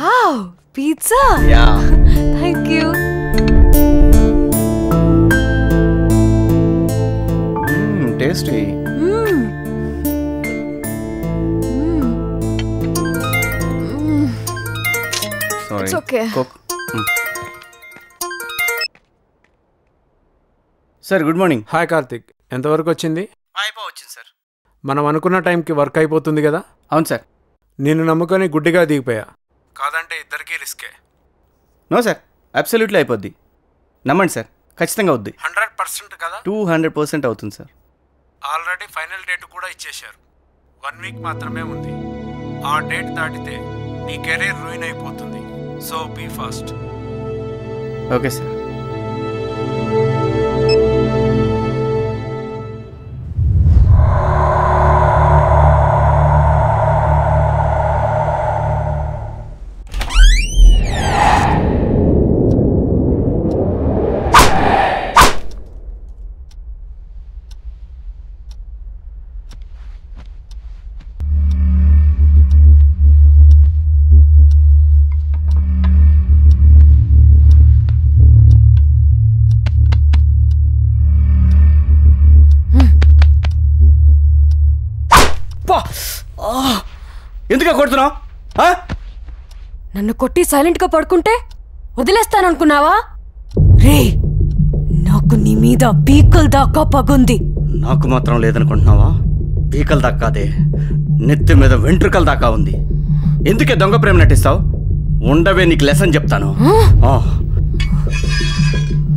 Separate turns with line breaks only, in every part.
Wow pizza
yeah
thank you
tasty sorry
it's okay
sir good morning.
Hi Karthik, ఎంతవరకు వచ్చింది?
వచ్చింది sir.
మనం అనుకున్న టైంకి వర్క్ అయిపోతుంది కదా?
అవును సార్.
నేను నమ్ముకొని గుడ్డిగా దిగిపోయా, కాదంటే ఇద్దరికీ రిస్కే.
నో సార్, అబ్సల్యూట్లీ అయిపోద్ది. నమ్మండి సార్, ఖచ్చితంగా అవుద్ది.
100% కదా?
200% అవుతుంది సార్.
ఆల్రెడీ ఫైనల్ డేట్ కూడా ఇచ్చేశారు. 1 వీక్ మాత్రమే ఉంది. ఆ డేట్ దాటితే నీ కెరీర్ రూయిన్ అయిపోతుంది. So be fast.
Okay sir. ఎందుకు కొడుతున్నావు?
నన్ను కొట్టి సైలెంట్గా పడుకుంటే వదిలేస్తాననుకున్నావా? రే, నాకు నీ మీద పీకల దాకా పగుంది.
నాకు మాత్రం లేదనుకుంటున్నావా? పీకల దాకాదే, నెత్తి మీద వెంట్రుకల దాకా ఉంది. ఎందుకే దొంగ ప్రేమ నటిస్తావు? ఉండవే, నీకు లెసన్ చెప్తాను.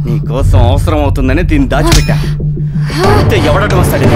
నీకోసం అవసరం అవుతుందని దీన్ని దాచిపెట్టా. ఎవడటం వస్తాడు?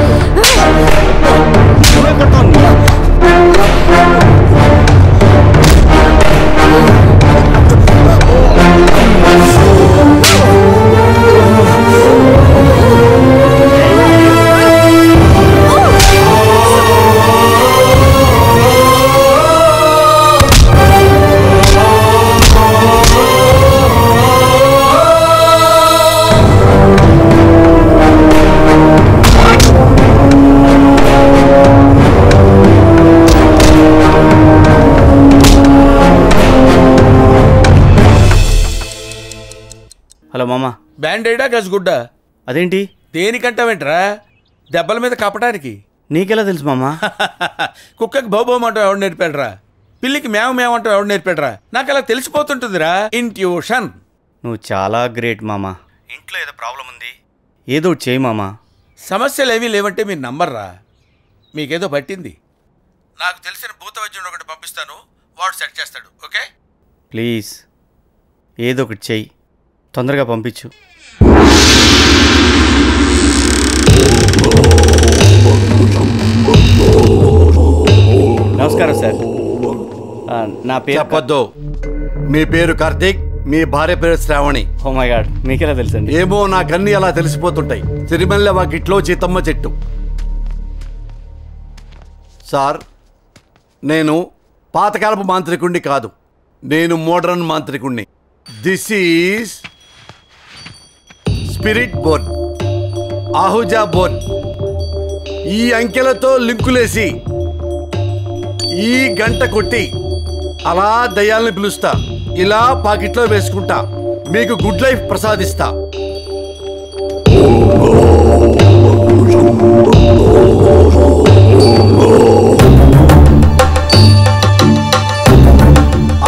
హలో మామా.
బ్యాండేడా గజగుడ్డా?
అదేంటి?
దేనికంటావేంట్రా? దెబ్బల మీద కప్పటానికి.
నీకెలా తెలుసు మామా?
కుక్కకి బౌబోమంటావు ఎవడు నేర్పాడురా? పిల్లికి మేవ మేమంటావు ఎవడు నేర్పాడురా? నాకు అలా తెలిసిపోతుంటుందిరా, ఇంట్యూషన్.
నువ్వు చాలా గ్రేట్ మామా. ఇంట్లో ఏదో ప్రాబ్లం ఉంది, ఏదో చేయి మామా.
సమస్యలు ఏమీ లేవంటే మీరు నమ్మర్రా. మీకేదో పట్టింది. నాకు తెలిసిన భూత వైద్యుడు ఒకటి పంపిస్తాను, వాడు సెట్ చేస్తాడు. ఓకే?
ప్లీజ్ ఏదో ఒకటి చెయ్యి, తొందరగా పంపించు. నమస్కారం సార్. నా పేరు
చెప్పొద్దు. మీ పేరు కార్తీక్, మీ భార్య పేరు శ్రావణి.
ఓ మై గాడ్, మీకెలా తెలుసండి?
ఏమో, నాకన్నీ అలా తెలిసిపోతుంటాయి. సిరిమల్లె వాకిట్లో చీతమ్మ చెట్టు. సార్, నేను పాతకాలపు మాంత్రికుణ్ణి కాదు, నేను మోడర్న్ మాంత్రికుణ్ణి. This is spirit board, Ahuja board. ఈ అంకెలతో లింకులేసి ఈ గంట కొట్టి అలా దయ్యాల్ని పిలుస్తా, ఇలా పాకెట్లో వేసుకుంటా, మీకు గుడ్ లైఫ్ ప్రసాదిస్తా.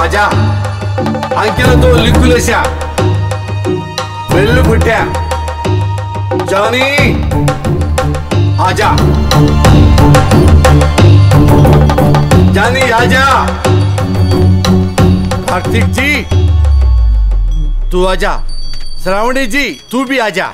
ఆజా, అంకెలతో లింకులేసా, వెళ్ళు కొట్టా. జానీ आजा, जानी आजा. कार्तिक जी तू आजा, श्रावणी जी तू भी आजा.